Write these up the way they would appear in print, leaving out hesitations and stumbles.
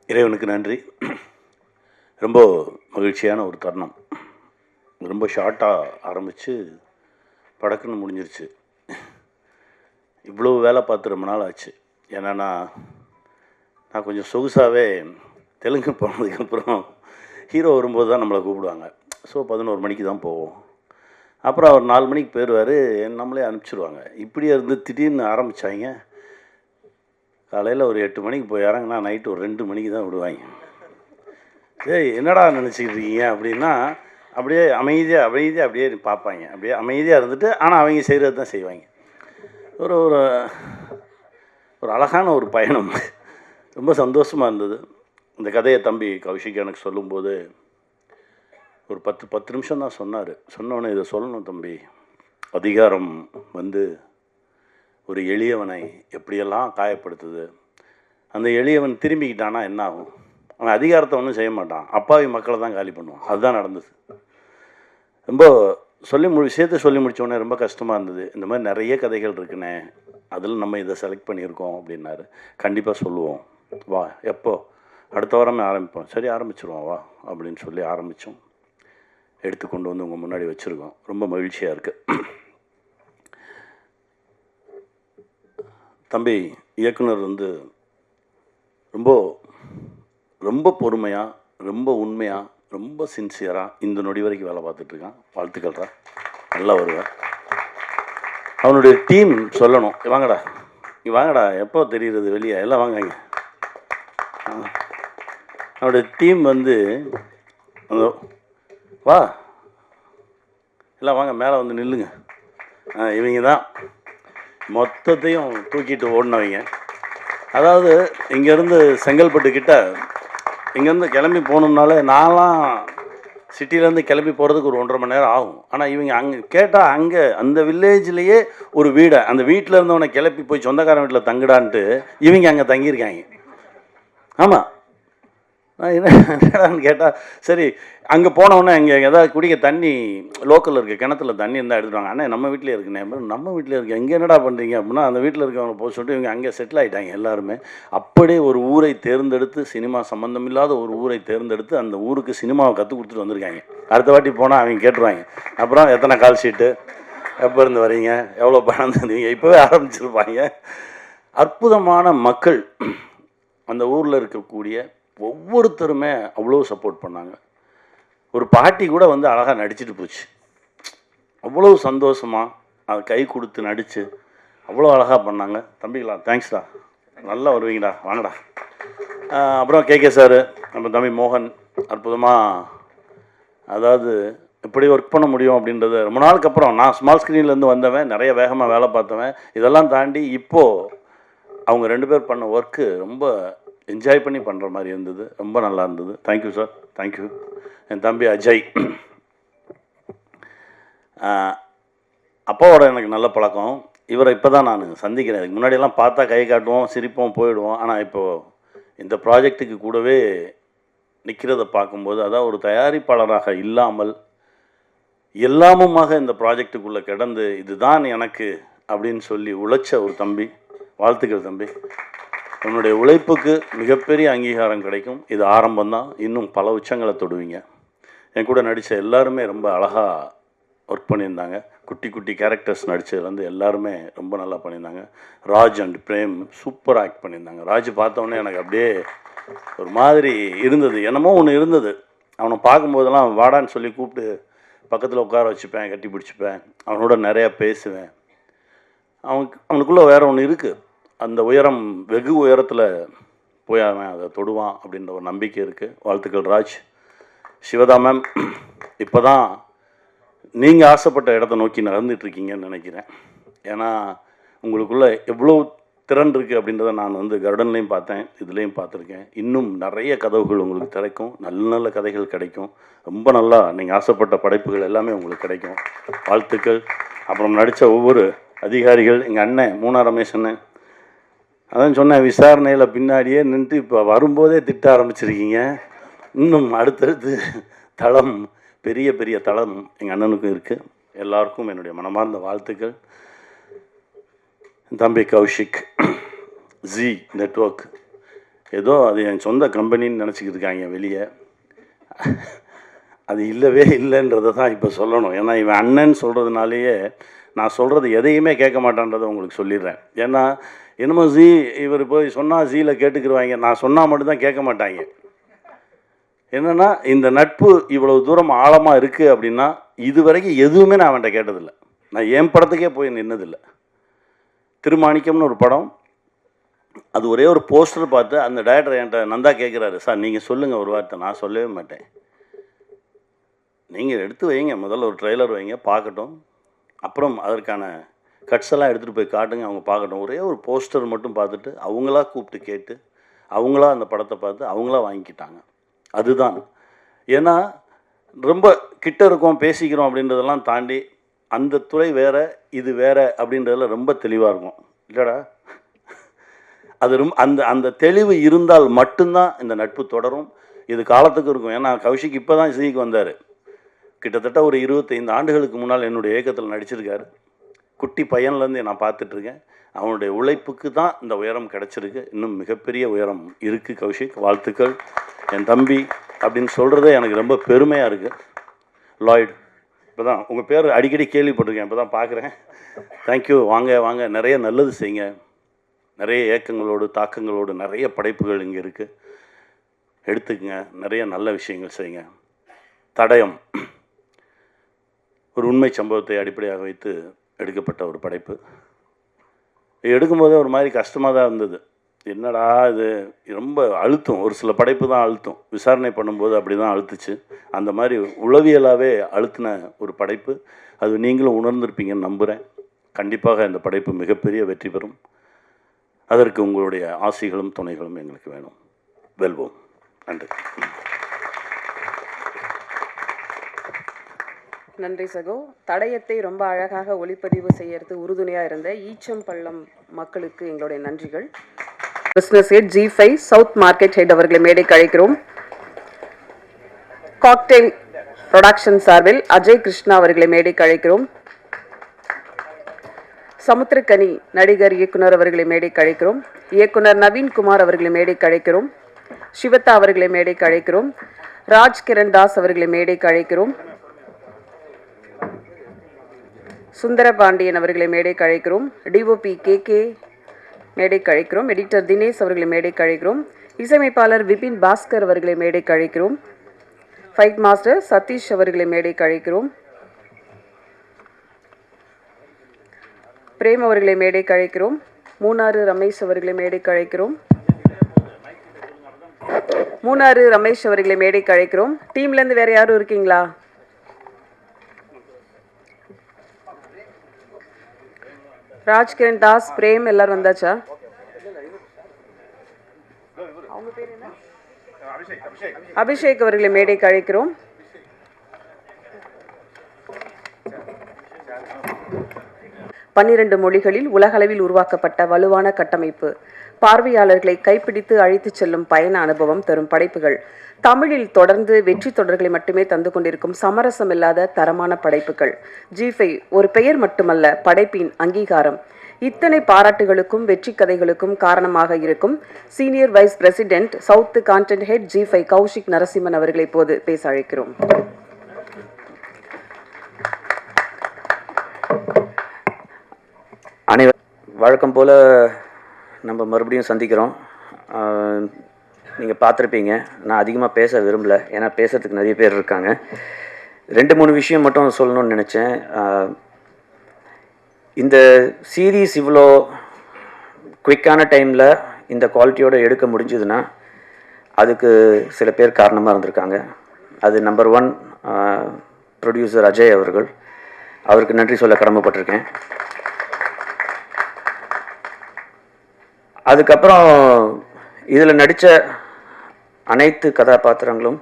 இறைவனுக்கு நன்றி. ரொம்ப மகிழ்ச்சியான ஒரு தருணம். ரொம்ப ஷார்ட்டாக ஆரம்பித்து படக்குன்னு முடிஞ்சிருச்சு. இவ்வளோ வேலை பார்த்து ரொம்ப நாள் ஆச்சு. ஏன்னா நான் கொஞ்சம் சொகுசாகவே தெலுங்கு போனதுக்கப்புறம் ஹீரோ வரும்போது தான் நம்மளை கூப்பிடுவாங்க. ஸோ 11 மணிக்கு தான் போவோம். அப்புறம் அவர் 4 மணிக்கு போயிடுவார், நம்மளே அனுப்பிச்சிடுவாங்க. இப்படியே இருந்து திடீர்னு ஆரம்பித்தாங்க. காலையில் ஒரு 8 மணிக்கு போய் இறங்கினா நைட்டு ஒரு 2 மணிக்கு தான் விடுவாங்க. ஏய் என்னடா நினச்சிக்கிட்டு இருக்கீங்க அப்படின்னா, அப்படியே அமைதியாக அப்படியே பார்ப்பாங்க. அப்படியே அமைதியாக இருந்துட்டு, ஆனால் அவங்க செய்கிறது தான் செய்வாங்க. ஒரு ஒரு ஒரு அழகான ஒரு பயணம். ரொம்ப சந்தோஷமாக இருந்தது. இந்த கதையை தம்பி கௌஷிக் எனக்கு சொல்லும்போது ஒரு 10 நிமிஷம் தான் சொன்னார். சொன்னோன்னே இதை சொல்லணும் தம்பி, அதிகாரம் வந்து ஒரு எளியவனை எப்படியெல்லாம் காயப்படுத்துது. அந்த எளியவன் திரும்பிக்கிட்டானா என்ன ஆகும்? அவன் அதிகாரத்தை ஒன்றும் செய்ய மாட்டான், அப்பாவி மக்களை தான் காலி பண்ணுவான். அதுதான் நடந்தது. ரொம்ப விஷயத்தை சொல்லி முடித்தோடனே ரொம்ப கஷ்டமாக இருந்தது. இந்த மாதிரி நிறைய கதைகள் இருக்குண்ணே, அதில் நம்ம இதை செலக்ட் பண்ணியிருக்கோம் அப்படின்னாரு. கண்டிப்பாக சொல்லுவோம், வா எப்போ, அடுத்த வாரமே ஆரம்பிப்போம். சரி ஆரம்பிச்சிருவோம் வா அப்படின்னு சொல்லி ஆரம்பித்தோம். எடுத்து கொண்டு வந்து உங்கள் முன்னாடி வச்சுருக்கோம். ரொம்ப மகிழ்ச்சியாக இருக்குது. தம்பி இயக்குனர் வந்து ரொம்ப ரொம்ப பொறுமையாக, ரொம்ப உண்மையாக, ரொம்ப சின்சியராக இந்த நொடி வரைக்கும் வேலை பார்த்துட்ருக்கான். வாழ்த்துக்கள்ரா, நல்லா வருவேன். அவனுடைய டீம் சொல்லணும், வாங்கடா வாங்கடா, எப்போ தெரிகிறது வெளியே, எல்லாம் வாங்க. அவனுடைய டீம் வந்து வா எல்லாம் வாங்க மேலே வந்து நில்லுங்க. இவங்க தான் மொத்தத்தையும் தூக்கிட்டு ஓடினவங்க. அதாவது இங்கேருந்து செங்கல்பட்டுக்கிட்ட இங்கேருந்து கிளம்பி போகணுன்னாலே நான்லாம் சிட்டிலேருந்து கிளம்பி போகிறதுக்கு ஒரு 1.5 மணி நேரம் ஆகும். ஆனால் இவங்க அங்கே கேட்டால் அங்கே அந்த வில்லேஜ்லேயே ஒரு வீடை, அந்த வீட்டில் இருந்தவனை கிளப்பி போய் சொந்தக்காரன் வீட்டில் தங்குடான்ட்டு இவங்க அங்கே தங்கியிருக்காங்க. ஆமாம், நான் என்னடான்னு கேட்டால் சரி அங்கே போனவுடனே இங்கே ஏதாவது குடிக்க தண்ணி லோக்கலில் இருக்க கிணத்துல தண்ணி இருந்தால் எடுத்துடுவாங்க. அண்ணே நம்ம வீட்டிலே இருக்குண்ணே. நம்ம வீட்டில் இருக்கு, எங்கே என்னடா பண்ணுறீங்க அப்படின்னா அந்த வீட்டில் இருக்கவங்க போய் சொல்லிட்டு இவங்க அங்கே செட்டில் ஆகிட்டாங்க எல்லாருமே. அப்படியே ஒரு ஊரை தேர்ந்தெடுத்து, சினிமா சம்மந்தம் இல்லாத ஒரு ஊரை தேர்ந்தெடுத்து அந்த ஊருக்கு சினிமாவை கற்றுக் கொடுத்துட்டு வந்திருக்காங்க. அடுத்த வாட்டி போனால் அவங்க கேட்டுருவாங்க, அப்புறம் எத்தனை கால் ஷீட்டு, எப்போ இருந்து வரீங்க, எவ்வளோ பணம் தந்தீங்க, இப்போவே ஆரம்பிச்சிருப்பாங்க. அற்புதமான மக்கள். அந்த ஊரில் இருக்கக்கூடிய ஒவ்வொருத்தருமே அவ்வளோ சப்போர்ட் பண்ணாங்க. ஒரு பாட்டி கூட வந்து அழகாக நடிச்சிட்டு போச்சு. அவ்வளோ சந்தோஷமாக அதை கை கொடுத்து நடித்து அவ்வளோ அழகாக பண்ணாங்க. தம்பிங்களா தேங்க்ஸ்டா, நல்லா வருவீங்கடா, வாங்கடா. அப்புறம் கே சார், நம்ம தம்பி மோகன் அற்புதமாக, அதாவது எப்படி ஒர்க் பண்ண முடியும் அப்படின்றது ரொம்ப நாளுக்கு அப்புறம். நான் ஸ்மால் ஸ்க்ரீன்லேருந்து வந்தவன், நிறைய வேகமாக வேலை பார்த்தவன். இதெல்லாம் தாண்டி இப்போது அவங்க 2 பேர் பண்ண ஒர்க்கு ரொம்ப என்ஜாய் பண்ணி பண்ணுற மாதிரி இருந்தது. ரொம்ப நல்லா இருந்தது. Thank you sir, thank you. என் தம்பி அஜய், அப்பாவோட எனக்கு நல்ல பழக்கம். இவரை இப்போ தான் நான் சந்திக்கிறேன். இதுக்கு முன்னாடியெல்லாம் பார்த்தா கை காட்டுவோம், சிரிப்போம், போயிடுவோம். ஆனால் இப்போது இந்த ப்ராஜெக்ட்டுக்கு கூடவே நிற்கிறத பார்க்கும்போது, அதாவது ஒரு தயாரிப்பாளராக இல்லாமல் எல்லாமுமாக இந்த ப்ராஜெக்டுக்குள்ளே கிடந்து இதுதான் எனக்கு அப்படின்னு சொல்லி உழைச்ச ஒரு தம்பி. வாழ்த்துக்கள் தம்பி, உன்னுடைய உழைப்புக்கு மிகப்பெரிய அங்கீகாரம் கிடைக்கும். இது ஆரம்பம்தான், இன்னும் பல உச்சங்களை தொடுவீங்க. என் கூட நடித்த எல்லாருமே ரொம்ப அழகாக ஒர்க் பண்ணியிருந்தாங்க. குட்டி குட்டி கேரக்டர்ஸ் நடித்ததுலேருந்து எல்லாருமே ரொம்ப நல்லா பண்ணியிருந்தாங்க. Raj and Prem super act பண்ணியிருந்தாங்க. ராஜ் பார்த்தோன்னே எனக்கு அப்படியே ஒரு மாதிரி இருந்தது, என்னமோ ஒன்று இருந்தது. அவனை பார்க்கும்போதெல்லாம் வாடான்னு சொல்லி கூப்பிட்டு பக்கத்தில் உட்கார வச்சுப்பேன், கட்டி பிடிச்சிப்பேன், அவனோட நிறையா பேசுவேன். அவனுக்குள்ளே வேறு ஒன்று இருக்குது. அந்த உயரம், வெகு உயரத்தில் போய் அவன் அதை தொடுவான் அப்படின்ற ஒரு நம்பிக்கை இருக்குது. வாழ்த்துக்கள் ராஜ். சிவதா மேம், இப்போ தான் நீங்கள் ஆசைப்பட்ட இடத்த நோக்கி நடந்துகிட்ருக்கீங்கன்னு நினைக்கிறேன். ஏன்னா உங்களுக்குள்ளே எவ்வளோ திறன் இருக்குது அப்படின்றத நான் வந்து கருடன்லேயும் பார்த்தேன், இதுலேயும் பார்த்துருக்கேன். இன்னும் நிறைய கதவுகள் உங்களுக்கு திறக்கும், நல்ல நல்ல கதைகள் கிடைக்கும். ரொம்ப நல்லா நீங்கள் ஆசைப்பட்ட படைப்புகள் எல்லாமே உங்களுக்கு கிடைக்கும். வாழ்த்துக்கள். அப்புறம் நடித்த ஒவ்வொரு அதிகாரிகள், எங்கள் அண்ணன் மூணா ரமேஷ் அண்ணன், அதான் சொன்னேன், விசாரணையில் பின்னாடியே நின்று இப்போ வரும்போதே திட்ட ஆரம்பிச்சிருக்கீங்க. இன்னும் அடுத்தடுத்து தளம், பெரிய பெரிய தளம் எங்கள் அண்ணனுக்கும் இருக்குது. எல்லாருக்கும் என்னுடைய மனமார்ந்த வாழ்த்துக்கள். தம்பி கௌஷிக், ஜி நெட்வொர்க், ஏதோ அது என் சொந்த கம்பெனின்னு நினச்சிக்கிட்டு இருக்காங்க வெளியே. அது இல்லவே இல்லைன்றதை தான் இப்போ சொல்லணும். ஏன்னா இவன் அண்ணன்னு சொல்கிறதுனாலேயே நான் சொல்கிறது எதையுமே கேட்க மாட்டான்றதை உங்களுக்கு சொல்லிடுறேன். ஏன்னா என்னமோ இவர் போய் சொன்னால் ஜீயில் கேட்டுக்கிடுவாங்க, நான் சொன்னால் மட்டும்தான் கேட்க மாட்டாங்க. என்னென்னா இந்த நட்பு இவ்வளோ தூரம் ஆழமாக இருக்குது அப்படின்னா இது வரைக்கும் எதுவுமே நான் அவன்கிட்ட கேட்டதில்லை. நான் என் படத்துக்கே போய் நின்னதில்லை. திருமாணிக்கம்னு ஒரு படம், அது ஒரே ஒரு போஸ்டர் பார்த்து அந்த டைரக்டர் என்கிட்ட நந்தா கேட்குறாரு, சார் நீங்கள் சொல்லுங்கள் ஒரு வார்த்தை. நான் சொல்லவே மாட்டேன். நீங்கள் எடுத்து வைங்க, முதல்ல ஒரு ட்ரெய்லர் வைங்க பார்க்கட்டும், அப்புறம் அதற்கான கட்ஸ் எல்லாம் எடுத்துகிட்டு போய் காட்டுங்க, அவங்க பார்க்கட்டும். ஒரே ஒரு போஸ்டர் மட்டும் பார்த்துட்டு அவங்களா கூப்பிட்டு கேட்டு அவங்களா அந்த படத்தை பார்த்து அவங்களா வாங்கிக்கிட்டாங்க. அதுதான். ஏன்னா ரொம்ப கிட்ட இருக்கோம் பேசிக்கிறோம் அப்படின்றதெல்லாம் தாண்டி அந்த துறை வேறு இது வேறு அப்படின்றதில் ரொம்ப தெளிவாக இருக்கும் இல்லைடா. அது ரொம்ப அந்த அந்த தெளிவு இருந்தால் மட்டும்தான் இந்த நட்பு தொடரும், இது காலத்துக்கு இருக்கும். ஏன்னா கௌஷிக் இப்போ தான் சிக்கு வந்தார். கிட்டத்தட்ட ஒரு 25 ஆண்டுகளுக்கு முன்னால் என்னுடைய இயக்கத்தில் நடிச்சிருக்காரு. குட்டி பையன்லேருந்து நான் பார்த்துட்ருக்கேன். அவனுடைய உழைப்புக்கு தான் இந்த உயரம் கிடச்சிருக்கு. இன்னும் மிகப்பெரிய உயரம் இருக்குது கௌஷிக். வாழ்த்துக்கள் என் தம்பி அப்படின்னு சொல்கிறதே எனக்கு ரொம்ப பெருமையாக இருக்குது. லாய்டு, இப்போ தான் உங்கள் பேர் அடிக்கடி கேள்விப்பட்டிருக்கேன், இப்போ தான் பார்க்குறேன். தேங்க்யூ. வாங்க வாங்க, நிறைய நல்லது செய்யுங்க. நிறைய இயக்கங்களோடு தாக்கங்களோடு நிறைய படைப்புகள் இங்கே இருக்குது, எடுத்துக்கங்க. நிறைய நல்ல விஷயங்கள் செய்யுங்க. தடயம் ஒரு உண்மை சம்பவத்தை அடிப்படையாக வைத்து எடுக்கப்பட்ட ஒரு படைப்பு. எடுக்கும்போதே ஒரு மாதிரி கஷ்டமாக தான் இருந்தது. என்னடா இது ரொம்ப அழுத்தம், ஒரு சில படைப்பு தான் அழுத்தம், விசாரணை பண்ணும்போது அப்படி தான் அழுத்துச்சு. அந்த மாதிரி உளவியலாகவே அழுத்தின ஒரு படைப்பு. அது நீங்களும் உணர்ந்திருப்பீங்கன்னு நம்புகிறேன். கண்டிப்பாக இந்த படைப்பு மிகப்பெரிய வெற்றி பெறும். அதற்கு உங்களுடைய ஆசைகளும் துணைகளும் எங்களுக்கு வேணும். வெல்வோம். நன்றி. நன்றி சகோ. தடயத்தை ரொம்ப அழகாக ஒளிப்பதிவு செய்யறது உறுதுணையாக இருந்த ஈச்சம்பள்ளம் மக்களுக்கு எங்களுடைய நன்றிகள். Business head G5 south market head அவர்களை மேடைக்கு அழைக்கிறோம். காக்டெயில் ப்ரொடக்ஷன் சார்பில் அஜய் கிருஷ்ணா அவர்களை மேடைக்கு அழைக்கிறோம். சமுத்திரக்கனி நடிகர் இயக்குனர் அவர்களை மேடைக்கு அழைக்கிறோம். இயக்குனர் நவீன்குமார் அவர்களை மேடைக்கு அழைக்கிறோம். சிவதா அவர்களை மேடைக்கு அழைக்கிறோம். ராஜ் கிரண் தாஸ் அவர்களை மேடைக்கு அழைக்கிறோம். சுந்தர பாண்டியன் அவர்களை மேடைக்கு அழைக்கிறோம். டிஓபி KK மேடைக்கு அழைக்கிறோம். எடிட்டர் தினேஷ் அவர்களை மேடைக்கு அழைக்கிறோம். இசையமைப்பாளர் விபின் பாஸ்கர் அவர்களை மேடைக்கு அழைக்கிறோம். ஃபைட் மாஸ்டர் சதீஷ் அவர்களை மேடைக்கு அழைக்கிறோம். பிரேம் அவர்களை மேடைக்கு அழைக்கிறோம். மூணாறு ரமேஷ் அவர்களை மேடைக்கு அழைக்கிறோம். அவர்களை மேடைக்கு அழைக்கிறோம். டீம்லேருந்து வேற யாரும் இருக்கீங்களா? ராஜ்கிரண் தாஸ், பிரேம் எல்லாரும் வந்தாச்சா? அபிஷேக் அவர்களை மேடைக்கு அழைக்கிறோம். பன்னிரண்டு மொழிகளில் உலகளவில் உருவாக்கப்பட்ட வலுவான கட்டமைப்பு, பார்வையாளர்களை கைப்பிடித்து அழைத்துச் செல்லும் பயண அனுபவம் தரும் படைப்புகள், தமிழில் தொடர்ந்து வெற்றி தொடர்களை மட்டுமே தந்து கொண்டிருக்கும் சமரசமில்லாத தரமான படைப்புகள். G5 ஒரு பெயர் மட்டுமல்ல, படைப்பின் அங்கீகாரம். இத்தனை பாராட்டுகளுக்கும் வெற்றி கதைகளுக்கும் காரணமாக இருக்கும் senior vice president south content head G5 Kaushik Narasimhan அவர்களை இப்போது பேச அழைக்கிறோம். வழக்கம் போல் நம்ம மறுபடியும் சந்திக்கிறோம். நீங்கள் பார்த்துருப்பீங்க, நான் அதிகமாக பேச விரும்பலை, ஏன்னா பேசுகிறதுக்கு நிறைய பேர் இருக்காங்க. 2-3 விஷயம் மட்டும் சொல்லணும்னு நினச்சேன். இந்த சீரீஸ் இவ்வளோ குவிக்கான டைமில் இந்த குவாலிட்டியோடு எடுக்க முடிஞ்சதுன்னா அதுக்கு சில பேர் காரணமாக இருந்திருக்காங்க. அது நம்பர் 1 ப்ரொடியூசர் அஜய் அவர்கள். அவருக்கு நன்றி சொல்ல கடமைப்பட்டிருக்கேன். அதுக்கப்புறம் இதில் நடித்த அனைத்து கதாபாத்திரங்களும்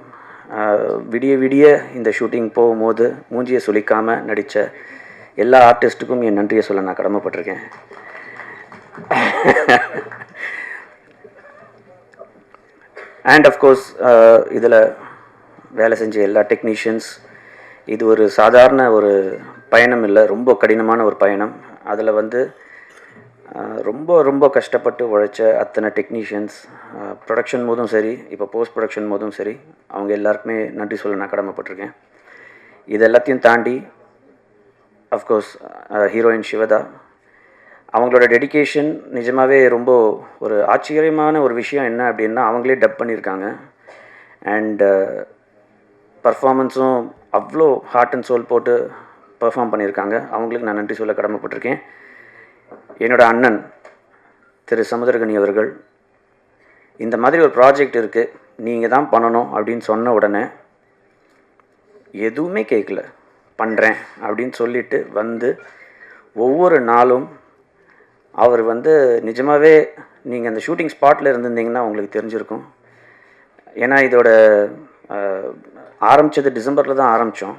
விடிய விடிய இந்த ஷூட்டிங் போகும்போது மூஞ்சியை சுளிக்காமல் நடித்த எல்லா ஆர்டிஸ்ட்டுக்கும் என் நன்றியை சொல்ல நான் கடமைப்பட்டிருக்கேன். அண்ட் அஃப்கோர்ஸ் இதில் வேலை செஞ்ச எல்லா டெக்னீஷியன்ஸ். இது ஒரு சாதாரண ஒரு பயணம் இல்லை, ரொம்ப கடினமான ஒரு பயணம். அதில் ரொம்ப ரொம்ப கஷ்டப்பட்டு உழைச்ச அத்தனை டெக்னீஷியன்ஸ், ப்ரொடக்ஷன் போதும் சரி, இப்போ போஸ்ட் ப்ரொடக்ஷன் போதும் சரி, அவங்க எல்லாருக்குமே நன்றி சொல்ல நான் கடமைப்பட்டிருக்கேன். இது எல்லாத்தையும் தாண்டி அஃப்கோர்ஸ் ஹீரோயின் சிவதா, அவங்களோட டெடிகேஷன் நிஜமாகவே ரொம்ப ஒரு ஆச்சரியமான ஒரு விஷயம். என்ன அப்படின்னா, அவங்களே டப் பண்ணியிருக்காங்க. அண்டு பர்ஃபார்மன்ஸும் அவ்வளோ ஹார்ட் அண்ட் சோல் போட்டு பர்ஃபார்ம் பண்ணியிருக்காங்க. அவங்களுக்கு நான் நன்றி சொல்ல கடமைப்பட்டிருக்கேன். என்னோடய அண்ணன் திரு சமுத்திரகனி அவர்கள், இந்த மாதிரி ஒரு ப்ராஜெக்ட் இருக்குது, நீங்கள் தான் பண்ணணும் அப்படின்னு சொன்ன உடனே எதுவுமே கேட்கல, பண்ணுறேன் அப்படின்னு சொல்லிட்டு வந்து ஒவ்வொரு நாளும் அவர் வந்து நிஜமாகவே நீங்கள் அந்த ஷூட்டிங் ஸ்பாட்டில் இருந்திருந்தீங்கன்னா உங்களுக்கு தெரிஞ்சிருக்கும். ஏன்னா இதோட ஆரம்பித்தது டிசம்பரில் தான் ஆரம்பித்தோம்.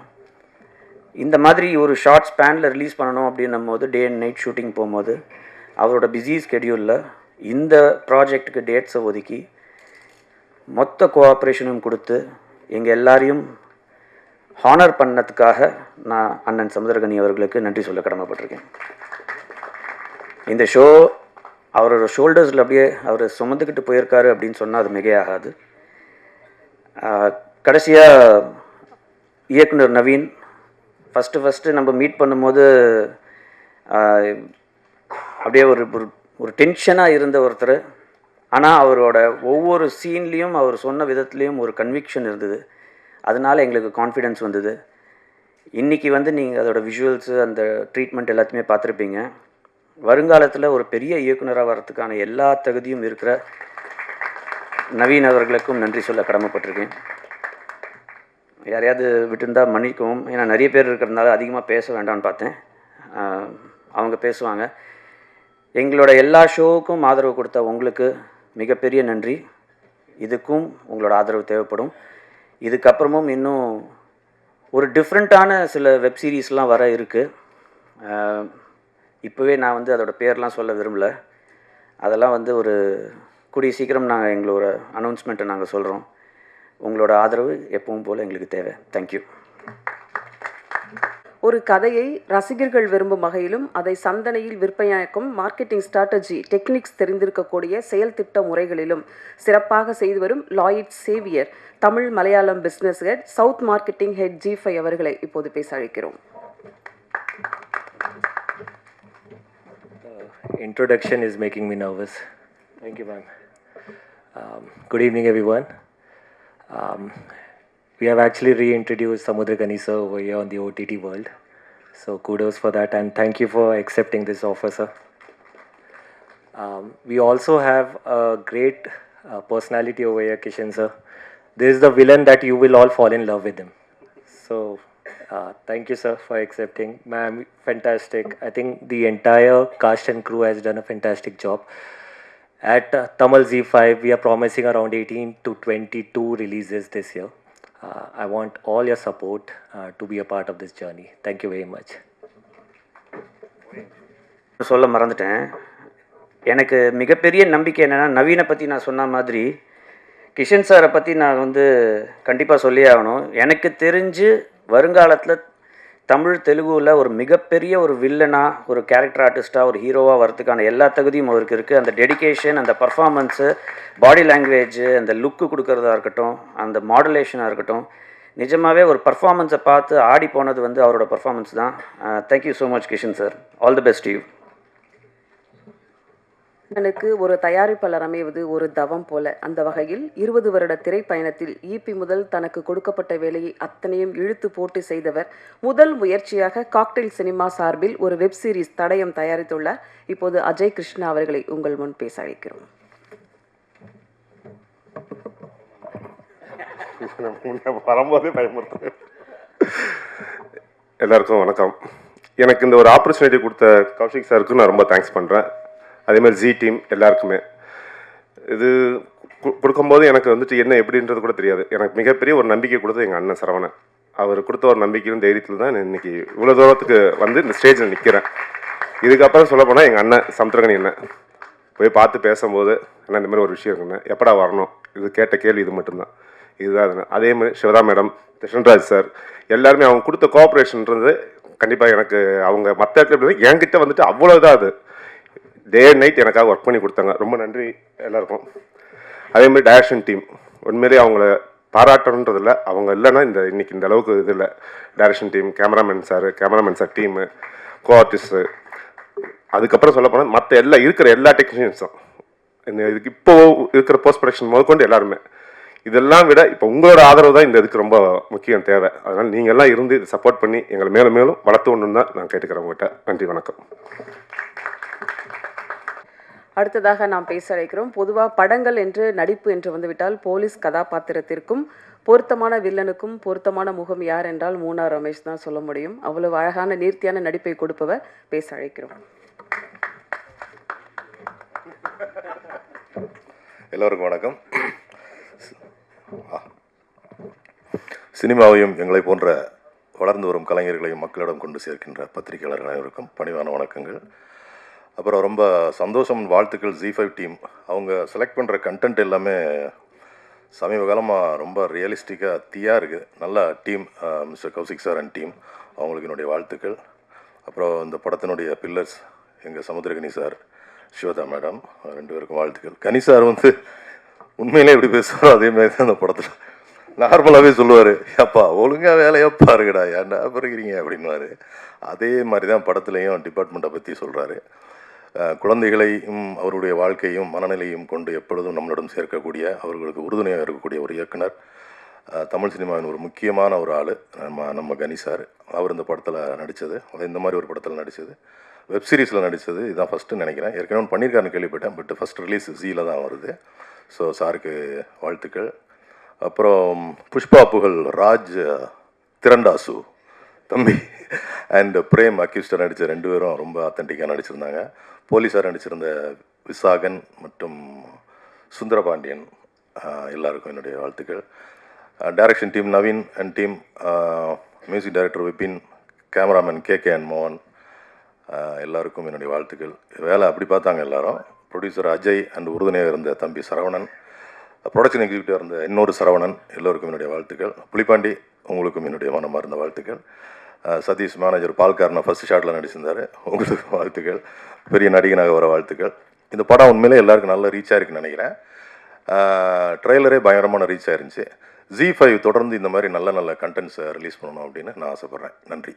இந்த மாதிரி ஒரு ஷார்ட் ஸ்பேனில் ரிலீஸ் பண்ணணும் அப்படின்னும் போது டே அண்ட் நைட் ஷூட்டிங் போகும்போது அவரோட பிஸி ஸ்கெடியூலில் இந்த ப்ராஜெக்டுக்கு டேட்ஸை ஒதுக்கி மொத்த கோஆப்ரேஷனும் கொடுத்து எங்கள் எல்லாரையும் ஹானர் பண்ணதுக்காக நான் அண்ணன் சமுத்திரகனி அவர்களுக்கு நன்றி சொல்ல கடமைப்பட்டிருக்கேன். இந்த ஷோ அவரோட ஷோல்டர்ஸில் அப்படியே அவர் சுமந்துக்கிட்டு போயிருக்காரு அப்படின்னு சொன்னால் அது மிகையாகாது. கடைசியாக இயக்குனர் நவீன் ஃபஸ்ட்டு நம்ம மீட் பண்ணும்போது அப்படியே ஒரு டென்ஷனாக இருந்த ஒருத்தர். ஆனால் அவரோட ஒவ்வொரு சீன்லேயும் அவர் சொன்ன விதத்துலேயும் ஒரு கன்விக்ஷன் இருந்தது. அதனால் எங்களுக்கு கான்ஃபிடென்ஸ் வந்தது. இன்றைக்கி வந்து நீங்கள் அதோட விஷுவல்ஸு அந்த ட்ரீட்மெண்ட் எல்லாத்தையுமே பார்த்துருப்பீங்க. வருங்காலத்தில் ஒரு பெரிய இயக்குனராக வர்றதுக்கான எல்லா தகுதியும் இருக்கிற நவீன் அவர்களுக்கும் நன்றி சொல்ல கடமைப்பட்டிருக்கேன். யாரையாவது விட்டுருந்தால் மன்னிக்கவும், ஏன்னா நிறைய பேர் இருக்கிறதுனால அதிகமாக பேச வேண்டாம்னு பார்த்தேன். அவங்க பேசுவாங்க. எங்களோட எல்லா ஷோவுக்கும் ஆதரவு கொடுத்த உங்களுக்கு மிகப்பெரிய நன்றி. இதுக்கும் உங்களோட ஆதரவு தேவைப்படும். இதுக்கப்புறமும் இன்னும் ஒரு டிஃப்ரெண்ட்டான சில வெப் சீரிஸ்லாம் வர இருக்குது. இப்போவே நான் வந்து அதோடய பேர்லாம் சொல்ல விரும்பலை. அதெல்லாம் வந்து ஒரு கூடிய சீக்கிரம் நாங்கள் எங்களோட அனௌன்ஸ்மெண்ட்டை நாங்கள் சொல்கிறோம். உங்களோட ஆதரவு எப்பவும் போல் எங்களுக்கு தேவை. தேங்க்யூ. ஒரு கதையை ரசிகர்கள் விரும்பும் வகையிலும் அதை சந்தனையில் விற்பனையாக்கும் மார்க்கெட்டிங் ஸ்ட்ராட்டஜி டெக்னிக்ஸ் தெரிந்திருக்கக்கூடிய செயல் திட்ட முறைகளிலும் சிறப்பாக செய்து வரும் Lloyd Xavier, Tamil Malayalam business head, south marketing head G5 அவர்களை இப்போது பேச அழைக்கிறோம். Introduction is making me nervous. Thank you, ma'am. Good evening, everyone. We have actually reintroduced Samudrakani sir over here on the OTT world. So kudos for that, and thank you for accepting this offer, sir. We also have a great personality over here, Kishan sir. This is the villain that you will all fall in love with him. So thank you, sir, for accepting. Ma'am, fantastic. I think the entire cast and crew has done a fantastic job. At Tamil Z5, we are promising around 18 to 22 releases this year. I want all your support to be a part of this journey. Thank you very much. சொல்ல மறந்துட்டேன். எனக்கு மிகப்பெரிய நம்பிக்கை என்னென்னா, நவீனை பற்றி நான் சொன்ன மாதிரி கிஷன் சாரை பற்றி நான் வந்து கண்டிப்பாக சொல்லியே ஆகணும். எனக்கு தெரிஞ்சு வருங்காலத்தில் தமிழ் தெலுங்குவில் ஒரு மிகப்பெரிய ஒரு வில்லனாக, ஒரு கேரக்டர் ஆர்டிஸ்ட்டாக, ஒரு ஹீரோவாக வரதுக்கான எல்லா தகுதியும் அவருக்கு இருக்குது. அந்த டெடிகேஷன், அந்த பர்ஃபார்மன்ஸு, பாடி லாங்குவேஜு, அந்த லுக்கு கொடுக்கறதா இருக்கட்டும், அந்த மாடுலேஷனாக இருக்கட்டும், நிஜமாகவே ஒரு பர்ஃபார்மன்ஸை பார்த்து ஆடி போனது வந்து அவரோட பர்ஃபார்மன்ஸ் தான். Thank you so much Kishan sir. All the best you. எனக்கு ஒரு தயாரிப்பாளர் அமைவது ஒரு தவம் போல. அந்த வகையில் 20 வருட திரைப்பயணத்தில் EP முதல் தனக்கு கொடுக்கப்பட்ட வேலையை அத்தனையும் இழுத்து போட்டு செய்தவர். முதல் முயற்சியாக காக்டெயில் சினிமா சார்பில் ஒரு வெப் சீரிஸ் தடயம் தயாரித்துள்ளார். இப்போது அஜய் கிருஷ்ணா அவர்களை உங்கள் முன் பேச அழைக்கிறோம். வரும்போதே பயமுறுத்து. எல்லாருக்கும் வணக்கம். எனக்கு இந்த ஒரு ஆப்பர்ச்சுனிட்டி கொடுத்த கௌஷிக் சாருக்கு நான் ரொம்ப தேங்க்ஸ் பண்ணுறேன். அதேமாதிரி ஜி டீம் எல்லாருக்குமே. இது கொடுக்கும்போது எனக்கு வந்துட்டு என்ன எப்படின்றது கூட தெரியாது. எனக்கு மிகப்பெரிய ஒரு நம்பிக்கை கொடுத்தது எங்கள் அண்ணன் சரவணன். அவர் கொடுத்த ஒரு நம்பிக்கையும் தைரியத்தில் தான் நான் இன்றைக்கி இவ்வளோ தூரத்துக்கு வந்து இந்த ஸ்டேஜில் நிற்கிறேன். இதுக்கப்புறம் சொல்ல போனால் எங்கள் அண்ணன் சமுத்திரகனி அண்ணன் போய் பார்த்து பேசும்போது, அண்ணன் இந்த மாதிரி ஒரு விஷயம் இருக்குண்ணே, எப்படா வரணும், இது கேட்ட கேள்வி இது மட்டும்தான். இதுதான் அது. அதே மாதிரி சிவதா மேடம், கிருஷ்ணராஜ் சார், எல்லாருமே அவங்க கொடுத்த கோஆப்ரேஷன்ன்றது கண்டிப்பாக எனக்கு அவங்க மற்ற இடத்துல என்கிட்ட வந்துட்டு அவ்வளோ இதாக அது டே அண்ட் நைட் எனக்காக ஒர்க் பண்ணி கொடுத்தாங்க. ரொம்ப நன்றி எல்லாருக்கும். அதேமாதிரி டைரக்ஷன் டீம் உண்மையிலேயே அவங்கள பாராட்டணுன்றதில்ல, அவங்க இல்லைன்னா இன்னைக்கு இந்த அளவுக்கு இது இல்லை. Direction team, cameraman sir team, கோ ஆர்டிஸ்ட்டு, அதுக்கப்புறம் சொல்ல போனால் மற்ற இருக்கிற எல்லா டெக்னீஷியன்ஸும், இதுக்கு இப்போ இருக்கிற போஸ்ட் ப்ரொடக்ஷன் முதற்கொண்டு எல்லாருமே, இதெல்லாம் விட இப்போ உங்களோட ஆதரவு தான் இந்த இதுக்கு ரொம்ப முக்கியம் தேவை. அதனால் நீங்கள் எல்லாம் இருந்து இதை சப்போர்ட் பண்ணி எங்களை மேலும் மேலும் வளர்த்து ஒன்று தான் நான் கேட்டுக்கிறேன் உங்கள்கிட்ட. நன்றி, வணக்கம். அடுத்ததாக நாம் பேச அழைக்கிறோம். பொதுவாக படங்கள் என்று நடிப்பு என்று வந்துவிட்டால் போலீஸ் கதாபாத்திரத்திற்கும் பொருத்தமான வில்லனுக்கும் பொருத்தமான முகம் யார் என்றால் மூனார் ரமேஷ் தான் சொல்ல முடியும். அவ்வளவு அழகான நேர்த்தியான நடிப்பை கொடுப்பவர். பேச அழைக்கிறோம். எல்லோருக்கும் வணக்கம். சினிமாவையும் எங்களை போன்ற வளர்ந்து வரும் கலைஞர்களையும் மக்களிடம் கொண்டு சேர்க்கின்ற பத்திரிகையாளர்கள் அனைவருக்கும் பணிவான வணக்கங்கள். அப்புறம் ரொம்ப சந்தோஷம், வாழ்த்துக்கள் Z5 டீம். அவங்க செலக்ட் பண்ணுற கண்டென்ட் எல்லாமே சமீப காலமாக ரொம்ப ரியலிஸ்டிக்காக தீயாக இருக்குது. நல்ல team, mister Kaushik sir and team, அவங்களுக்கு என்னுடைய வாழ்த்துக்கள். அப்புறம் இந்த படத்தினுடைய பில்லர்ஸ் எங்கள் சமுத்திரகனி சார், ஸ்வேதா மேடம், 2 பேருக்கும் வாழ்த்துக்கள். கனி சார் உண்மையிலே எப்படி பேசுகிறோம் அதேமாதிரி தான் அந்த படத்தில் நார்மலாகவே சொல்லுவார், அப்பா ஒழுங்காக வேலையை பாருங்கடா, ஏன்டா பிறகுறீங்க அப்படின்வாரு. அதே மாதிரி தான் படத்துலையும் டிபார்ட்மெண்ட்டை பற்றி சொல்கிறாரு. குழந்தைகளையும் அவருடைய வாழ்க்கையும் மனநிலையும் கொண்டு எப்பொழுதும் நம்மளிடம் சேர்க்கக்கூடிய, அவர்களுக்கு உறுதுணையாக இருக்கக்கூடிய ஒரு இயக்குனர், தமிழ் சினிமாவின் ஒரு முக்கியமான ஒரு ஆள் நம்ம கனி சார். அவர் இந்த படத்தில் நடித்தது, இந்த மாதிரி ஒரு படத்தில் நடித்தது, வெப் சீரிஸில் நடித்தது இதுதான் ஃபஸ்ட்டுன்னு நினைக்கிறேன். ஏற்கனவே பண்ணியிருக்காருன்னு கேள்விப்பட்டேன், பட் ஃபஸ்ட் ரிலீஸ் ஜீயில் தான் வருது. ஸோ சாருக்கு வாழ்த்துக்கள். அப்புறம் புஷ்பா புகழ், ராஜ் திரண்டாசு தம்பி அண்ட் பிரேம் அக்யூஸ்டர் நடித்த 2 பேரும் ரொம்ப அத்தன்டிக்காக நடிச்சிருந்தாங்க. போலீஸார் நடிச்சிருந்த விசாகன் மற்றும் சுந்தரபாண்டியன் எல்லாருக்கும் என்னுடைய வாழ்த்துக்கள். Direction team Naveen and team, music director Vipin, cameraman KK and மோகன், எல்லாருக்கும் என்னுடைய வாழ்த்துக்கள். வேலை அப்படி பார்த்தாங்க எல்லாரும். ப்ரொடியூசர் அஜய் அண்ட் உறுதுணையாக இருந்த தம்பி சரவணன், ப்ரொடக்ஷன் எக்ஸிக்யூட்டிவாக இருந்த இன்னொரு சரவணன், எல்லோருக்கும் என்னுடைய வாழ்த்துக்கள். புலிப்பாண்டி, உங்களுக்கும் என்னுடைய மனமார்ந்த வாழ்த்துக்கள். சதீஷ் மேனேஜர் பால்காரனை ஃபஸ்ட் ஷாட்டில் நடிச்சிருந்தார், உங்களுக்கு வாழ்த்துக்கள். பெரிய நடிகனாக வர வாழ்த்துக்கள். இந்த படம் உண்மையிலே எல்லாருக்கும் நல்ல ரீச் ஆயிருக்குன்னு நினைக்கிறேன். ட்ரெய்லரே பயங்கரமான ரீச் ஆயிருந்துச்சு. Z5 தொடர்ந்து இந்த மாதிரி நல்ல நல்ல கண்டென்ட்ஸை ரிலீஸ் பண்ணணும் அப்படின்னு நான் ஆசைப்பட்றேன். நன்றி.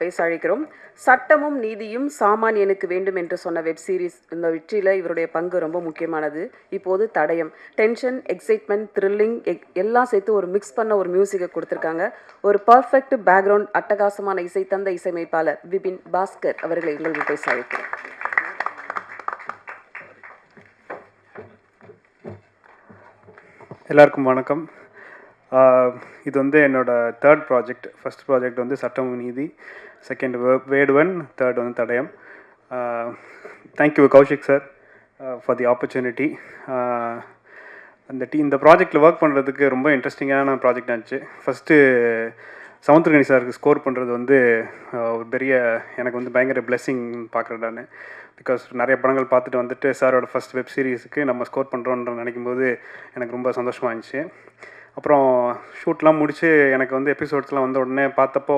பேச அழைக்கிறோம். சட்டமும் நீதியும் சாமானியனுக்கு வேண்டும் என்று சொன்ன வெப் சீரிஸ் இந்த வெற்றியில் இவருடைய பங்கு ரொம்ப முக்கியமானது. இப்போது தடயம், டென்ஷன், எக்ஸைட்மெண்ட், த்ரில்லிங் எல்லாம் சேர்த்து ஒரு மிக்ஸ் பண்ண ஒரு மியூசிக்கை கொடுத்துருக்காங்க. ஒரு பர்ஃபெக்ட் பேக்ரவுண்ட், அட்டகாசமான இசை தந்த இசையமைப்பாளர் விபின் பாஸ்கர் அவர்களை உங்களுக்கு பேச அழைக்கிறோம். எல்லாருக்கும் வணக்கம். இது என்னோடய 3rd ப்ராஜெக்ட். ஃபஸ்ட் ப்ராஜெக்ட் சட்டம் நீதி, செகண்ட் வேடுவன், தேர்ட் தடயம். Thank you Kaushik sir for the opportunity. இந்த ப்ராஜெக்டில் ஒர்க் பண்ணுறதுக்கு ரொம்ப இன்ட்ரெஸ்டிங்கான ப்ராஜெக்ட் ஆச்சு. ஃபஸ்ட்டு சமுத்திரகனி சாருக்கு ஸ்கோர் பண்ணுறது ஒரு பெரிய எனக்கு பயங்கர பிளெஸ்ஸிங் பார்க்குறேன் நான். பிகாஸ் நிறைய படங்கள் பார்த்துட்டு சாரோட ஃபஸ்ட் வெப் சீரிஸுக்கு நம்ம ஸ்கோர் பண்ணுறோன்ற நினைக்கும் போது எனக்கு ரொம்ப சந்தோஷமாக இருந்துச்சு. அப்புறம் ஷூட்லாம் முடித்து எனக்கு எபிசோட்ஸ்லாம் உடனே பார்த்தப்போ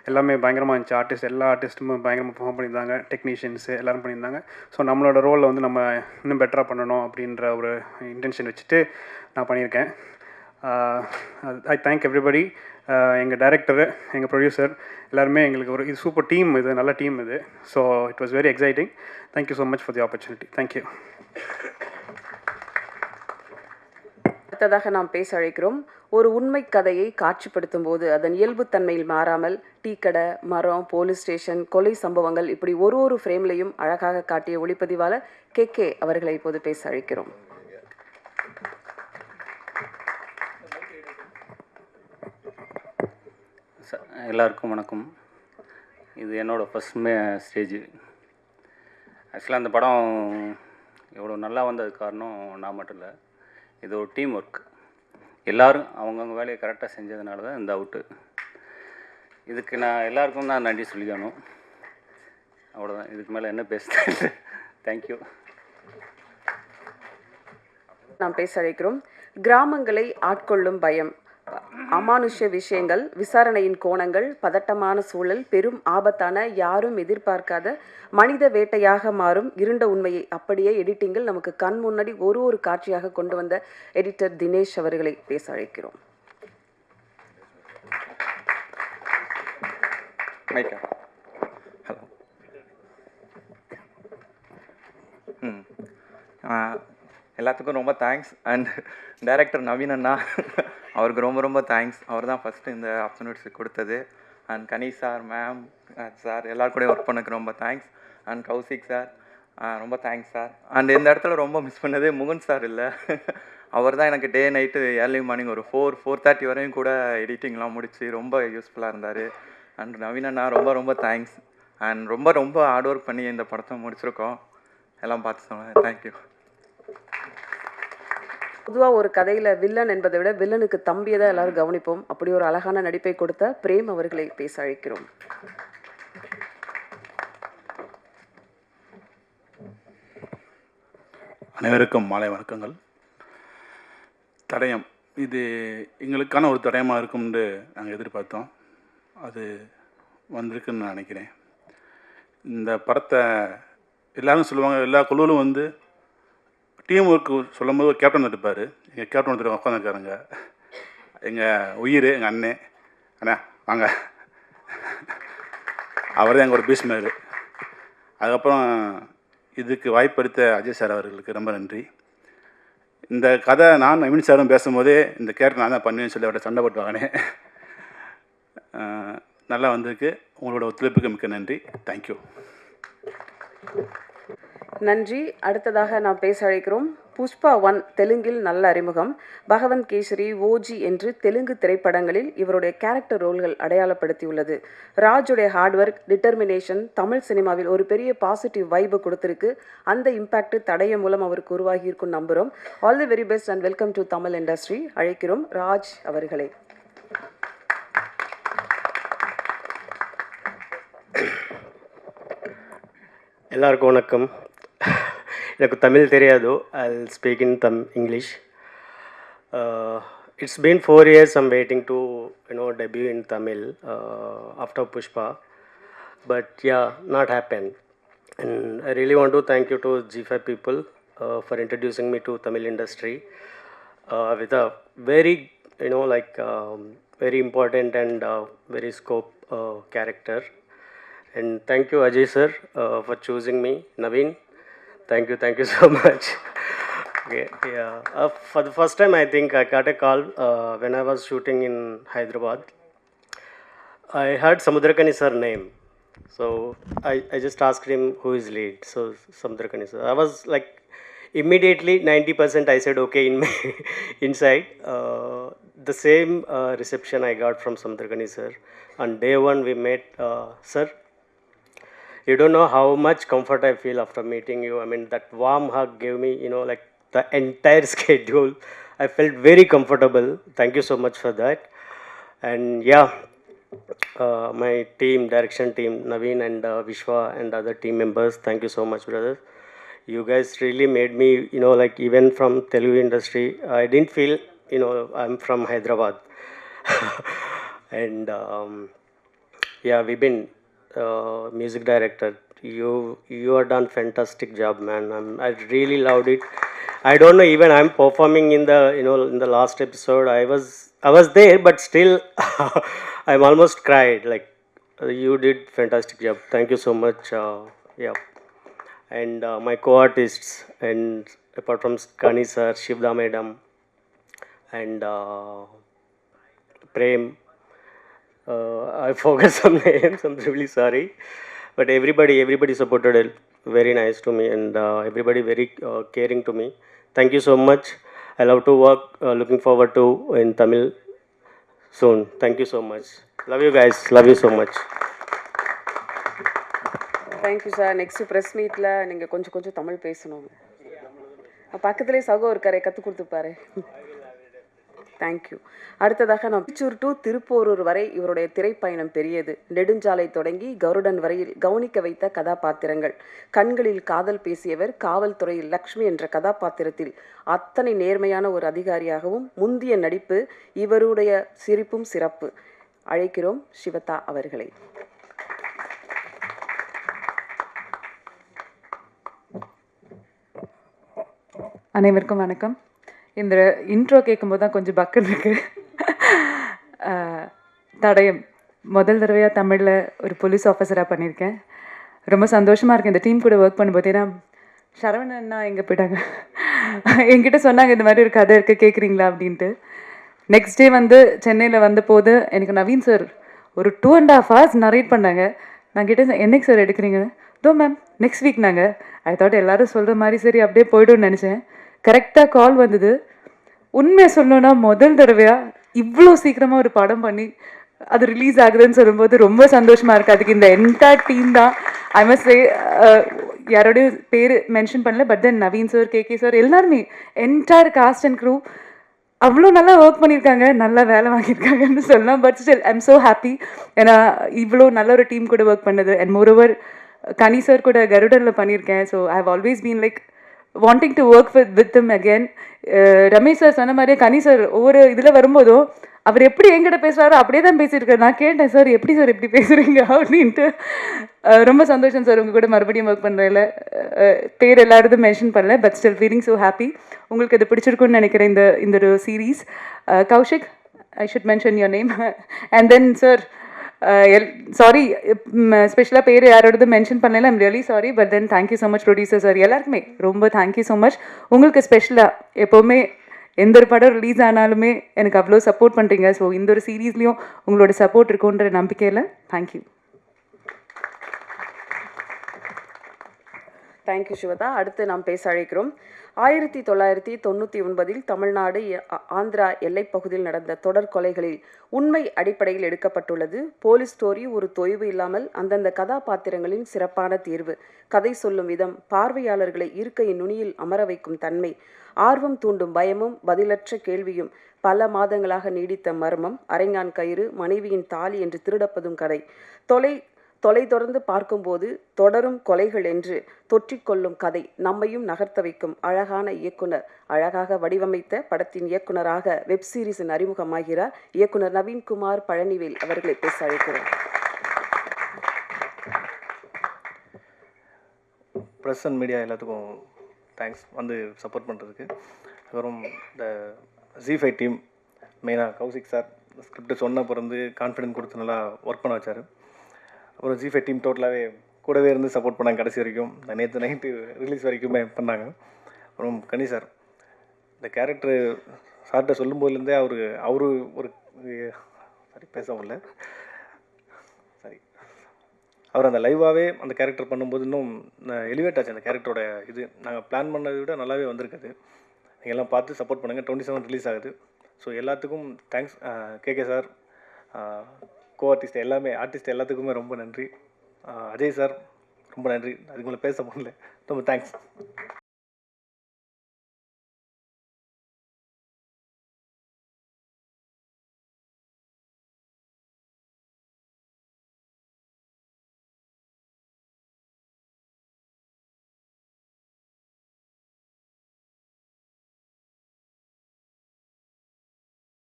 எல்லாமே பயங்கரமாக இருந்துச்சு. எல்லா ஆர்டிஸ்ட்டுமே பயங்கரமாக பெர்ஃபார்ம் பண்ணியிருந்தாங்க, டெக்னீஷியன்ஸு எல்லோரும் பண்ணியிருந்தாங்க. ஸோ நம்மளோட ரோலில் நம்ம இன்னும் பெட்டராக பண்ணணும் அப்படின்ற ஒரு இன்டென்ஷன் வச்சுட்டு நான் பண்ணியிருக்கேன். I thank everybody. எங்கள் டைரக்டரு, எங்கள் ப்ரொடியூசர் எல்லாருமே எங்களுக்கு இது சூப்பர் டீம், இது நல்ல டீம் இது. So it was very exciting. Thank you so much for the opportunity. Thank you. அடுத்ததாக நாம் பேச அழைக்கிறோம். ஒரு உண்மை கதையை காட்சிப்படுத்தும் போது அதன் இயல்புத்தன்மையில் மாறாமல் டீ கடை, மரம், போலீஸ் ஸ்டேஷன், கொலை சம்பவங்கள் இப்படி ஒரு ஃப்ரேம்லையும் அழகாக காட்டிய ஒளிப்பதிவாளர் KK அவர்களை இப்போது பேச அழைக்கிறோம். எல்லாருக்கும் வணக்கம். இது என்னோடய ஃபஸ்ட் ஸ்டேஜ். ஆக்சுவலாக அந்த படம் எவ்வளோ நல்லா வந்ததுக்கு காரணம் நான் மட்டும் இல்லை, இது ஒரு டீம் ஒர்க். எல்லோரும் அவங்கவுங்க வேலையை கரெக்டாக செஞ்சதுனால தான் இந்த அவுட்டு. இதுக்கு நான் எல்லாருக்கும் தான் நன்றி சொல்லிக்கணும். அவ்வளோதான், இதுக்கு மேலே என்ன பேசுகிறேன். தேங்க்யூ. நாம் பேச அழைக்கிறோம். கிராமங்களை ஆட்கொள்ளும் பயம், அமானுஷ்ய விஷயங்கள், விசாரணையின் கோணங்கள், பதட்டமான சூழல், பெரும் ஆபத்தான, யாரும் எதிர்பார்க்காத மனித வேட்டையாக மாறும் இருண்ட உண்மையை அப்படியே எடிட்டிங்கில் நமக்கு கண் முன்னாடி ஒரு காட்சியாக கொண்டு வந்த எடிட்டர் தினேஷ் அவர்களை பேச அழைக்கிறோம். ஹலோ. எல்லாத்துக்கும் ரொம்ப தேங்க்ஸ். அண்ட் டைரக்டர் நவீன் அண்ணா அவருக்கு ரொம்ப ரொம்ப தேங்க்ஸ். அவர் தான் ஃபஸ்ட்டு இந்த ஆப்பர்ச்சுனிட்டி கொடுத்தது. And Ganesh sir, ma'am, sir எல்லாரும் கூட ஒர்க் பண்ணக்கு ரொம்ப தேங்க்ஸ். அண்ட் கௌசிக் சார் ரொம்ப தேங்க்ஸ் சார். அண்ட் இந்த இடத்துல ரொம்ப மிஸ் பண்ணது முகுந்த் சார் இல்லை. அவர் தான் எனக்கு டே நைட்டு ஏர்லி மார்னிங் ஒரு 4:30 வரையும் கூட எடிட்டிங்லாம் முடித்து ரொம்ப யூஸ்ஃபுல்லாக இருந்தார். அண்ட் நவீன் அண்ணா ரொம்ப ரொம்ப தேங்க்ஸ். அண்ட் ரொம்ப ரொம்ப ஹார்ட் ஒர்க் பண்ணி இந்த படத்தை முடிச்சிருக்கோம். எல்லாம் பார்த்து சொன்னேன். தேங்க்யூ. பொதுவாக ஒரு கதையில் வில்லன் என்பதை விட வில்லனுக்கு தம்பியை தான் எல்லாரும் கவனிப்போம். அப்படி ஒரு அழகான நடிப்பை கொடுத்த பிரேம் அவர்களை பேச அழைக்கிறோம். அனைவருக்கும் மாலை வணக்கங்கள். தடயம் இது எங்களுக்கான ஒரு தடயமாக இருக்கும்னு நாங்கள் எதிர்பார்த்தோம். அது வந்திருக்குன்னு நான் நினைக்கிறேன். இந்த படத்தை எல்லோரும் சொல்லுவாங்க, எல்லா குழுவிலும் வந்து டீம் ஒர்க்கு சொல்லும் போது ஒரு கேப்டன் இருப்பார். எங்கள் கேப்டன் ஒருத்தர் உட்காந்துருக்காருங்க, எங்கள் உயிர், எங்கள் அண்ணா வாங்க, அவர் தான் எங்கள் ஒரு பீஸ்மேர். அதுக்கப்புறம் இதுக்கு வாய்ப்பளித்த அஜய் சார் அவர்களுக்கு ரொம்ப நன்றி. இந்த கதை நான் நவீன் சாரும் பேசும்போதே இந்த கேரக்டர் நான் தான் பண்ணுவேன்னு சொல்லி அவர்கிட்ட சண்டை போட்டு வாங்கினேன். நல்லா வந்திருக்கு. உங்களோட ஒத்துழைப்புக்கு மிக்க நன்றி. தேங்க்யூ. நன்றி. அடுத்ததாக நாம் பேச அழைக்கிறோம் புஷ்பா 1 தெலுங்கில் நல்ல அறிமுகம். பகவந்த் கேசரி, ஓஜி என்று தெலுங்கு திரைப்படங்களில் இவருடைய கேரக்டர் ரோல்கள் அடையாளப்படுத்தியுள்ளது. ராஜுடைய ஹார்ட் ஒர்க், டிட்டர்மினேஷன் தமிழ் சினிமாவில் ஒரு பெரிய பாசிட்டிவ் வைபு கொடுத்துருக்கு. அந்த இம்பாக்ட் தடயம் மூலம் அவருக்கு உருவாகி இருக்கும் நம்புகிறோம். All the very best and welcome to Tamil industry. அழைக்கிறோம் ராஜ் அவர்களை. எல்லாருக்கும் வணக்கம். எனக்கு தமிழ் தெரியாது. I'll speak in English. It's been 4 years I'm waiting to debut in Tamil after Pushpa, but yeah, not happened. And I really want to thank you to G5 people for introducing me to Tamil industry with a very very important and very scope character. And thank you Ajay sir for choosing me. Naveen, thank you so much. Okay, yeah. For the first time I think I got a call when I was shooting in Hyderabad. I heard Samudrakani sir name, so I just asked him who is lead. So Samudrakani sir, I was like immediately 90% I said okay in my inside. The same reception I got from Samudrakani sir. On day one we met. Sir, you don't know how much comfort I feel after meeting you. I mean, that warm hug gave me, like the entire schedule. I felt very comfortable. Thank you so much for that. And yeah, my team, direction team, Naveen and Vishwa and other team members, thank you so much, brothers. You guys really made me, like even from Telugu industry, I didn't feel, I'm from Hyderabad. And yeah, we've been music director, you are done fantastic job, man. I really loved it. I don't know, even I'm performing in the in the last episode, I was there, but still I'm almost cried. Like you did fantastic job. Thank you so much. Yeah. And my co-artists, and apart from Kani sir, Shivda madam, and Prem, I forgot some names, I'm really sorry, but everybody supported it. Very nice to me, and everybody very caring to me. Thank you so much. I love to work, looking forward to in Tamil soon. Thank you so much. Love you guys, love you so much. Thank you sir. Next press மீட்டில் நீங்கள் கொஞ்சம் தமிழ் பேசணும். பக்கத்துலேயே சகோ இருக்காரே, கற்றுக் கொடுத்துப்பாரு. Thank you. அடுத்ததாக நாம் திருச்சூர் டு திருப்போரூர் வரை இவருடைய திரைப்பயணம் பெரியது. நெடுஞ்சாலை தொடங்கி கருடன் வரையில் கவனிக்க வைத்த கதாபாத்திரங்கள். கண்களில் காதல் பேசியவர், காவல்துறையில் லக்ஷ்மி என்ற கதாபாத்திரத்தில் அத்தனை நேர்மையான ஒரு அதிகாரியாகவும் முந்திய நடிப்பு, இவருடைய சிரிப்பும் சிறப்பு. அழைக்கிறோம் சிவதா அவர்களை. அனைவருக்கும் வணக்கம். இந்த இன்ட்ரோ கேட்கும்போது தான் கொஞ்சம் பக்கம் இருக்கு. தடயம் முதல் தடவையாக தமிழில் ஒரு போலீஸ் ஆஃபீஸராக பண்ணியிருக்கேன். ரொம்ப சந்தோஷமாக இருக்குது இந்த டீம் கூட ஒர்க் பண்ணும்போது. ஏன்னா சரவணன்னா எங்கே போயிட்டாங்க, என்கிட்ட சொன்னாங்க இந்த மாதிரி ஒரு கதை இருக்குது கேட்குறீங்களா அப்படின்ட்டு. நெக்ஸ்ட் டே வந்து சென்னையில் வந்த போது எனக்கு நவீன் சார் ஒரு 2.5 hours நரேட் பண்ணாங்க. நான் கேட்டேன் என்னைக்கு சார் எடுக்கிறீங்கன்னு. தோ மேம் நெக்ஸ்ட் வீக். நாங்கள் ஐ தாட் எல்லோரும் சொல்கிற மாதிரி சரி அப்படியே போய்டும்னு நினச்சேன். கரெக்டாக கால் வந்தது. உண்மையை சொல்லணுன்னா முதல் தடவையாக இவ்வளோ சீக்கிரமாக ஒரு படம் பண்ணி அது ரிலீஸ் ஆகுதுன்னு சொல்லும்போது ரொம்ப சந்தோஷமாக இருக்குது. அதுக்கு இந்த என்டையர் டீம் தான். ஐ மஸ்ட் சே, யாரோடைய பேர் மென்ஷன் பண்ணல, but then Naveen sir, KK sir, எல்லாருமே என்டையர் காஸ்ட் அண்ட் க்ரூ அவ்வளோ நல்லா ஒர்க் பண்ணியிருக்காங்க, நல்லா வேலை வாங்கியிருக்காங்கன்னு சொல்லலாம். But still I am so happy. ஏன்னா இவ்வளோ நல்ல ஒரு டீம் கூட ஒர்க் பண்ணது. அண்ட் மோரோவர் கனி சார் கூட கருடனில் பண்ணியிருக்கேன். So I have always been like wanting to work with him again. Ramesh sir சொன்ன மாதிரியே கனி சார் ஒவ்வொரு இதில் வரும்போதும் அவர் எப்படி என்கிட்ட பேசுகிறாரோ அப்படியே தான் பேசியிருக்காரு. நான் கேட்டேன் சார் எப்படி சார் எப்படி பேசுகிறீங்க அப்படின்ட்டு. ரொம்ப சந்தோஷம் சார் உங்கள் கூட மறுபடியும் ஒர்க் பண்ணுறதில்ல. பேர் எல்லாரும் மென்ஷன் பண்ணல, but still feeling so happy. உங்களுக்கு இது பிடிச்சிருக்குன்னு நினைக்கிறேன் இந்த ஒரு series. Kaushik, I should mention your name. And then sir sorry, ஸ்பெஷலாக பேர் யாரோடது மென்ஷன் பண்ணல, I'm really sorry. But then thank you so much producer sir, எல்லாருக்குமே ரொம்ப தேங்க்யூ ஸோ மச். உங்களுக்கு ஸ்பெஷலாக எப்போவுமே எந்த ஒரு படம் ரிலீஸ் ஆனாலுமே எனக்கு அவ்வளோ சப்போர்ட் பண்ணுறீங்க. ஸோ இந்த ஒரு சீரீஸ்லேயும் உங்களோட சப்போர்ட் இருக்குன்ற நம்பிக்கையில் தேங்க்யூ. தேங்க்யூ சிவதா. அடுத்து நாம் பேச அழைக்கிறோம். 1999 தமிழ்நாடு ஆந்திரா எல்லைப்பகுதியில் நடந்த தொடர் கொலைகளில் உண்மை அடிப்படையில் எடுக்கப்பட்டுள்ளது. போலீஸ் ஸ்டோரி ஒரு தொய்வு இல்லாமல் அந்தந்த கதாபாத்திரங்களின் சிறப்பான தீர்வு, கதை சொல்லும் விதம், பார்வையாளர்களை இருக்கையின் நுனியில் அமர வைக்கும் தன்மை, ஆர்வம் தூண்டும் பயமும் பதிலற்ற கேள்வியும், பல மாதங்களாக நீடித்த மர்மம், அரைஞான் கயிறு, மனைவியின் தாலி என்று திருடப்பதும் கதை, தொலை தொடர்ந்து பார்க்கும்போது தொடரும் கொலைகள் என்று தொற்றிக்கொள்ளும் கதை, நம்மையும் நகர்த்த வைக்கும் அழகான இயக்குனர். அழகாக வடிவமைத்த படத்தின் இயக்குனராக வெப் சீரிஸின் அறிமுகமாகிறார் இயக்குனர் நவீன்குமார் பழனிவேல் அவர்களை பேச அழைக்கிறோம். ப்ரெஸ் அண்ட் மீடியா எல்லாத்துக்கும் தேங்க்ஸ் வந்து சப்போர்ட் பண்ணுறதுக்கு. அப்புறம் இந்த ஜி5 டீம், மெயினாக கௌசிக் சார் ஸ்கிரிப்ட் சொன்ன பிறந்து கான்ஃபிடென்ட் கொடுத்து நல்லா ஒர்க் பண்ண வச்சார். அப்புறம் ஜி5 டீம் டோட்டலாகவே கூடவே இருந்து சப்போர்ட் பண்ணாங்க கடைசி வரைக்கும். நேற்று நைட்டு ரிலீஸ் வரைக்குமே பண்ணாங்க. அப்புறம் கனி சார் இந்த கேரக்டரு சார்கிட்ட சொல்லும்போதுலேருந்தே அவரு ஒரு சரி பேச முடியல சரி அவர் அந்த லைவாகவே அந்த கேரக்டர் பண்ணும்போது இன்னும் எலிவேட் ஆச்சு அந்த கேரக்டரோட இது. நாங்கள் பிளான் பண்ணதை விட நல்லாவே வந்திருக்குது. நீங்கள் எல்லாம் பார்த்து சப்போர்ட் பண்ணுங்கள். 27 ரிலீஸ் ஆகுது. ஸோ எல்லாத்துக்கும் thanks. KK sir, co artist எல்லாமே, ஆர்டிஸ்ட் எல்லாத்துக்குமே ரொம்ப நன்றி. அஜய் சார் ரொம்ப நன்றி. அதுக்கு மேலே பேச முடியல. ரொம்ப தேங்க்ஸ்.